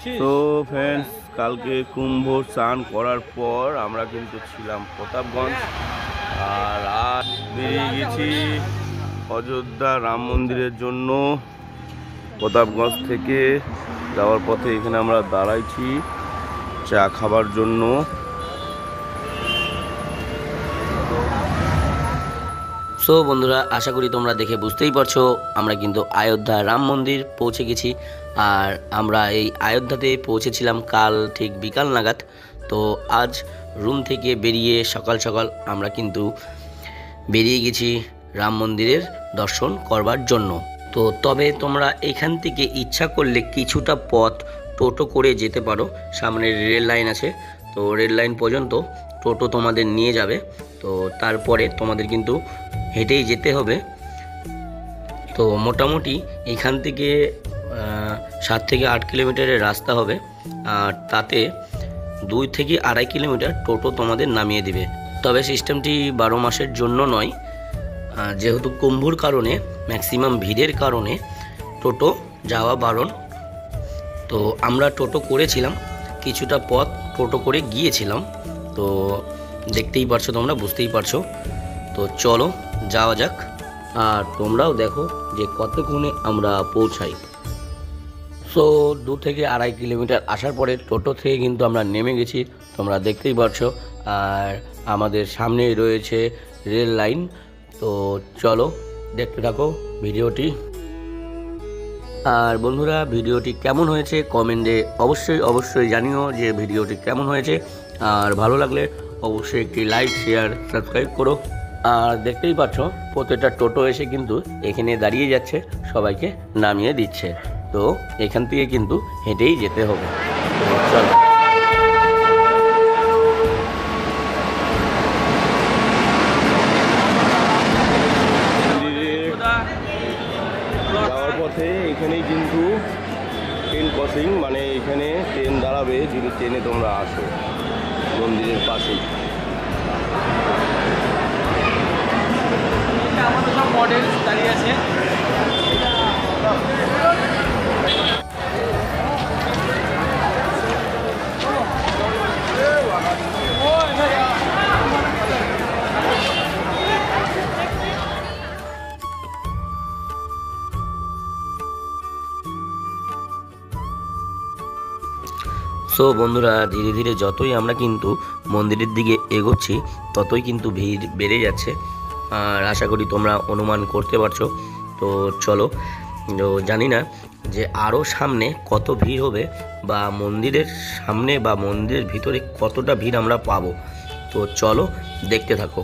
তো ফ্রেন্ডস, কালকে কুম্ভ স্নান করার পর আমরা কিন্তু ছিলাম প্রতাপগঞ্জ, আর আজ বেরিয়ে গেছি অযোধ্যা রাম মন্দিরের জন্য। প্রতাপগঞ্জ থেকে যাওয়ার পথে এখানে আমরা দাঁড়াইছি চা খাবার জন্য। সো বন্ধুরা, আশা করি তোমরা দেখে বুঝতেই পারছো আমরা কিন্তু অযোধ্যা রাম মন্দির পৌঁছে গেছি। আর আমরা এই অযোধ্যাতে পৌঁছেছিলাম কাল ঠিক বিকাল নাগাদ। তো আজ রুম থেকে বেরিয়ে সকাল সকাল আমরা কিন্তু বেরিয়ে গেছি রাম মন্দিরের দর্শন করবার জন্য। তো তবে তোমরা এখান থেকে ইচ্ছা করলে কিছুটা পথ টোটো করে যেতে পারো। সামনে রেল লাইন আছে, তো রেল লাইন পর্যন্ত টোটো তোমাদের নিয়ে যাবে। তো তারপরে তোমাদের কিন্তু হেঁটেই যেতে হবে। তো মোটামুটি এখান থেকে 7 থেকে 8 কিলোমিটারের রাস্তা হবে, আর তাতে 2 থেকে 2.5 কিলোমিটার টোটো তোমাদের নামিয়ে দিবে। তবে সিস্টেমটি 12 মাসের জন্য নয়, যেহেতু কুম্ভর কারণে ম্যাক্সিমাম ভিড়ের কারণে টোটো যাওয়া বারণ। তো আমরা টোটো করেছিলাম, কিছুটা পথ টোটো করে গিয়েছিলাম। তো দেখতেই পারছো, তোমরা বুঝতেই পারছো। তো চলো যাওয়া যাক, আর তোমরাও দেখো যে কতক্ষণে আমরা পৌঁছাই। সো 2 থেকে 2.5 কিলোমিটার আসার পরে টোটো থেকে কিন্তু আমরা নেমে গেছি, তোমরা দেখতেই পারছো। আর আমাদের সামনেই রয়েছে রেল লাইন। তো চলো দেখতে থাকো ভিডিওটি। আর বন্ধুরা, ভিডিওটি কেমন হয়েছে কমেন্টে অবশ্যই জানিও যে ভিডিওটি কেমন হয়েছে। আর ভালো লাগলে অবশ্যই একটি লাইক, শেয়ার, সাবস্ক্রাইব করো। আর দেখতেই পাচ্ছ প্রত্যেকটা টোটো এসে কিন্তু এখানে দাঁড়িয়ে যাচ্ছে, সবাইকে নামিয়ে দিচ্ছে। তো এখান থেকে কিন্তু হেঁটেই যেতে হবে। চলো। যাওয়ার পথে এখানেই কিন্তু ট্রেন ক্রসিং, মানে এখানে ট্রেন দাঁড়াবে যদি ট্রেনে তোমরা আসো। মন্দিরের পাশেই আমাদের সব মডেল দাঁড়িয়ে আছে। সো বন্ধুরা, ধীরে ধীরে যতই আমরা কিন্তু মন্দিরের দিকে এগোচ্ছি ততই কিন্তু ভিড় বেড়ে যাচ্ছে। আর আশা করি তোমরা অনুমান করতে পারছো। তো চলো, জানি না যে আরও সামনে কত ভিড় হবে, বা মন্দিরের সামনে বা মন্দিরের ভিতরে কতটা ভিড় আমরা পাবো। তো চলো দেখতে থাকো।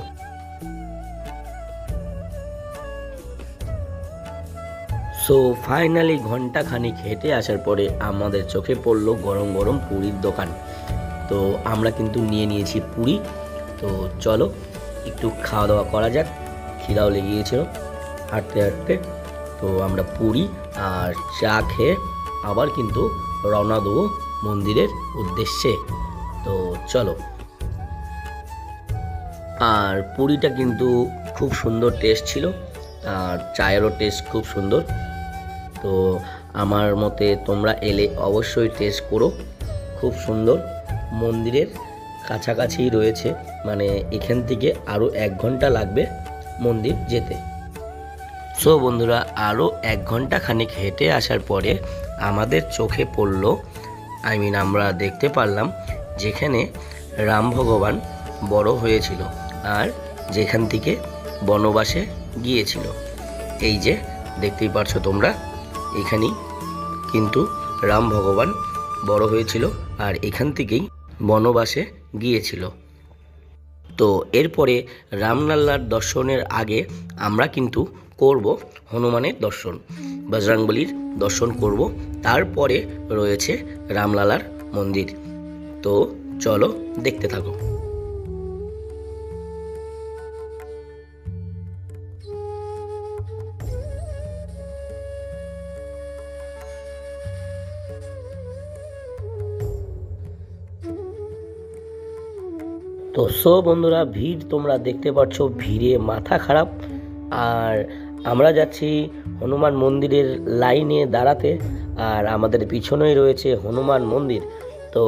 সো ফাইনালি ঘন্টা খানিক হেঁটে আসার পরে আমাদের চোখে পড়লো গরম গরম পুরীর দোকান। তো আমরা কিন্তু নিয়ে নিয়েছি পুরি। তো চলো একটু খাওয়া দাওয়া করা যাক, খিদাও লেগে গিয়েছিল হাঁটতে হাঁটতে। তো আমরা পুরি আর চা খেয়ে আবার কিন্তু রওনা দেবো মন্দিরের উদ্দেশ্যে। তো চলো। আর পুরিটা কিন্তু খুব সুন্দর টেস্ট ছিল, আর চায়েরও টেস্ট খুব সুন্দর। তো আমার মতে তোমরা এলে অবশ্যই টেস্ট করো, খুব সুন্দর। মন্দিরের কাছাকাছি রয়েছে, মানে এখান থেকে আরও 1 ঘন্টা লাগবে মন্দির যেতে। সো বন্ধুরা, আরও 1 ঘন্টা খানিক হেঁটে আসার পরে আমাদের চোখে পড়লো, আমরা দেখতে পারলাম যেখানে রাম ভগবান বড় হয়েছিল আর যেখান থেকে বনবাসে গিয়েছিল। এই যে দেখতেই পারছো তোমরা, এখানেই কিন্তু রাম ভগবান বড় হয়েছিল আর এখান থেকেই বনবাসে গিয়েছিল। তো এরপরে রামলাল্লার দর্শনের আগে আমরা কিন্তু করব হনুমানের দর্শন, বজরংবলীর দর্শন করব। তারপরে রয়েছে রামলালার মন্দির। তো চলো দেখতে থাকো। তো বন্ধুরা, ভিড় তোমরা দেখতে পাচ্ছ, ভিড়ে মাথা খারাপ। আর আমরা যাচ্ছি হনুমান মন্দিরের লাইনে দাঁড়াতে। আর আমাদের পিছনেই রয়েছে হনুমান মন্দির। তো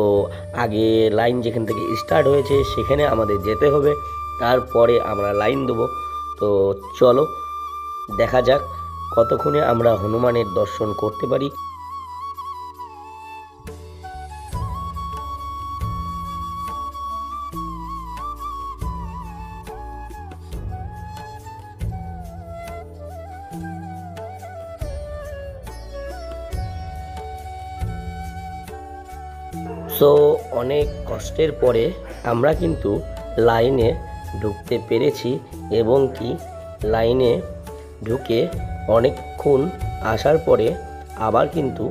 আগে লাইন যেখান থেকে স্টার্ট হয়েছে সেখানে আমাদের যেতে হবে, তারপরে আমরা লাইন দেবো। তো চলো দেখা যাক কতক্ষণে আমরা হনুমানের দর্শন করতে পারি। সো অনেক কষ্টের পরে আমরা কিন্তু লাইনে ঢুকতে পেরেছি, এবং কি লাইনে ঢুকে অনেকক্ষণ আসার পরে আবার কিন্তু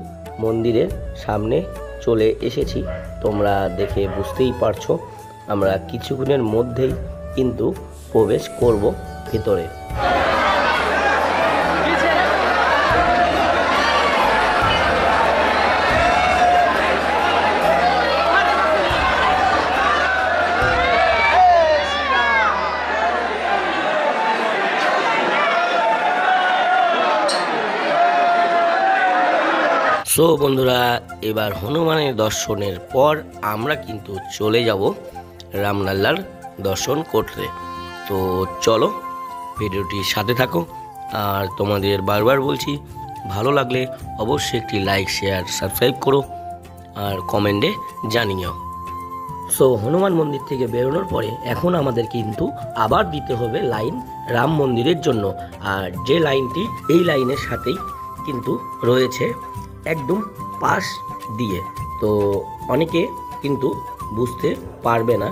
মন্দিরের সামনে চলে এসেছি। তোমরা দেখে বুঝতেই পারছো আমরা কিছুক্ষণের মধ্যেই কিন্তু প্রবেশ করব ভিতরে। সো বন্ধুরা, এবার হনুমানের দর্শনের পর আমরা কিন্তু চলে যাব রামলাল্লার দর্শন করতে। তো চলো ভিডিওটির সাথে থাকো। আর তোমাদের বারবার বলছি, ভালো লাগলে অবশ্যই একটি লাইক, শেয়ার, সাবস্ক্রাইব করো আর কমেন্টে জানিও। সো হনুমান মন্দির থেকে বেরোনোর পরে এখন আমাদের কিন্তু আবার দিতে হবে লাইন রাম মন্দিরের জন্য। আর যে লাইনটি এই লাইনের সাথেই কিন্তু রয়েছে একদম পাশ দিয়ে। তো অনেকে কিন্তু বুঝতে পারবে না,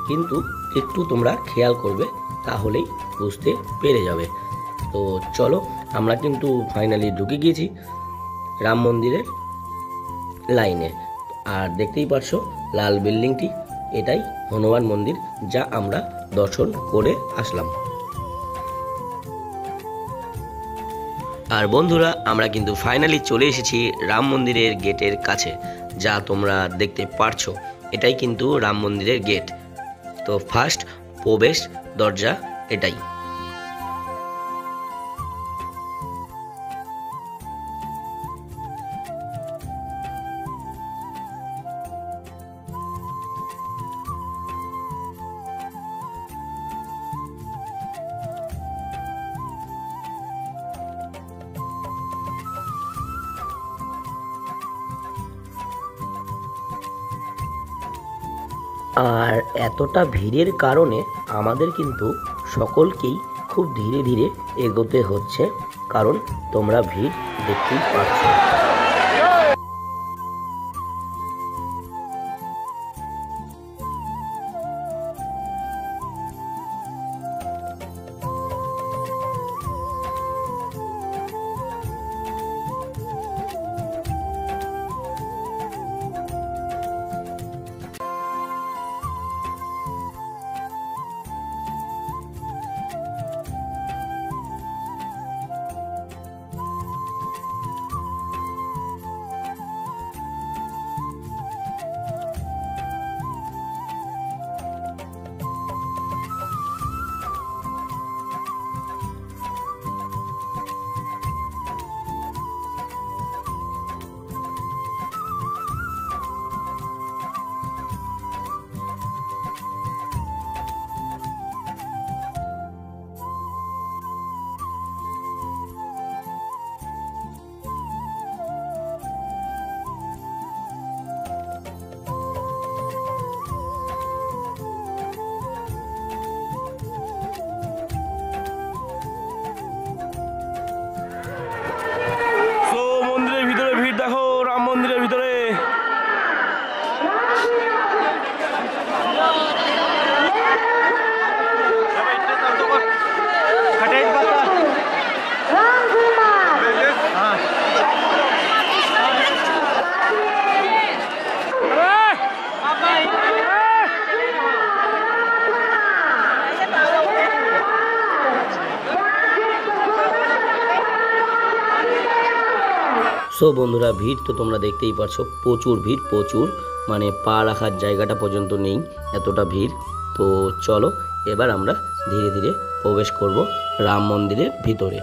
কিন্তু একটু তোমরা খেয়াল করবে তাহলেই বুঝতে পেরে যাবে। তো চলো আমরা কিন্তু ফাইনালি ঢুকে গিয়েছি রাম মন্দিরের লাইনে। আর দেখতেই পারছো লাল বিল্ডিংটি, এটাই হনুমান মন্দির যা আমরা দর্শন করে আসলাম। আর বন্ধুরা, আমরা কিন্তু ফাইনালি চলে এসেছি রাম মন্দিরের গেটের কাছে, যা তোমরা দেখতে পারছো এটাই কিন্তু রাম মন্দিরের গেট। তো ফার্স্ট প্রবেশ দরজা এটাই। আর এতটা ভিড়ের কারণে আমাদের কিন্তু সকলকেই খুব ধীরে ধীরে এগোতে হচ্ছে, কারণ তোমরা ভিড় দেখতেই পাচ্ছ। সো বন্ধুরা, ভিড় তো তোমরা দেখতেই পারছো, প্রচুর ভিড়, প্রচুর, মানে পা রাখার জায়গাটা পর্যন্ত নেই, এতটা ভিড়। তো চলো এবার আমরা ধীরে ধীরে প্রবেশ করব রাম মন্দিরের ভিতরে।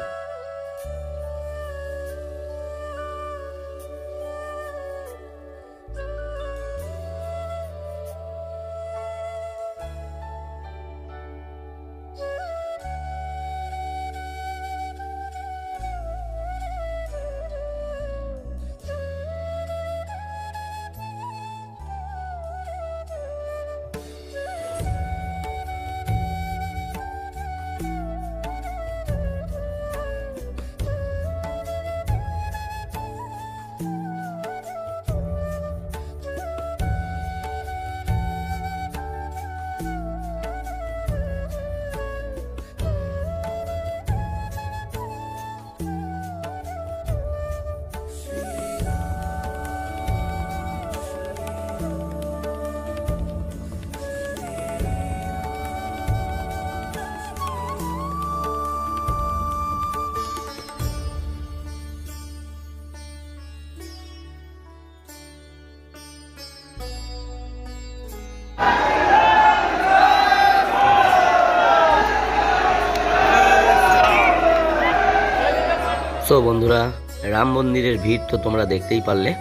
সো বন্ধুরা, রাম মন্দিরের ভিড় তো তোমরা দেখতেই পারলে,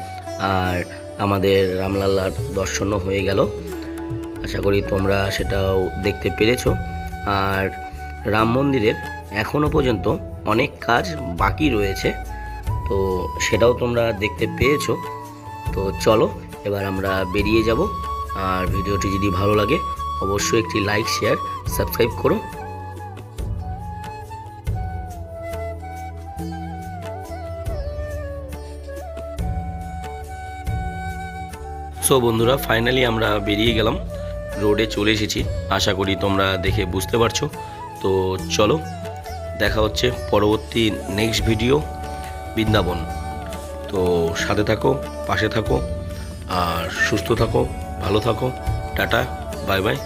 আর আমাদের রামলালার দর্শনও হয়ে গেল। আশা করি তোমরা সেটাও দেখতে পেরেছো। আর রাম মন্দিরের এখনও পর্যন্ত অনেক কাজ বাকি রয়েছে, তো সেটাও তোমরা দেখতে পেয়েছো। তো চলো এবার আমরা বেরিয়ে যাব। আর ভিডিওটি যদি ভালো লাগে অবশ্যই একটি লাইক, শেয়ার, সাবস্ক্রাইব করো। সো বন্ধুরা, ফাইনালি আমরা বেরিয়ে গেলাম, রোডে চলে এসেছি। আশা করি তোমরা দেখে বুঝতে পারছো। তো চলো দেখা হচ্ছে পরবর্তী নেক্সট ভিডিও, বৃন্দাবন। তো সাথে থাকো, পাশে থাকো, আর সুস্থ থাকো, ভালো থাকো। Tata, bye bye.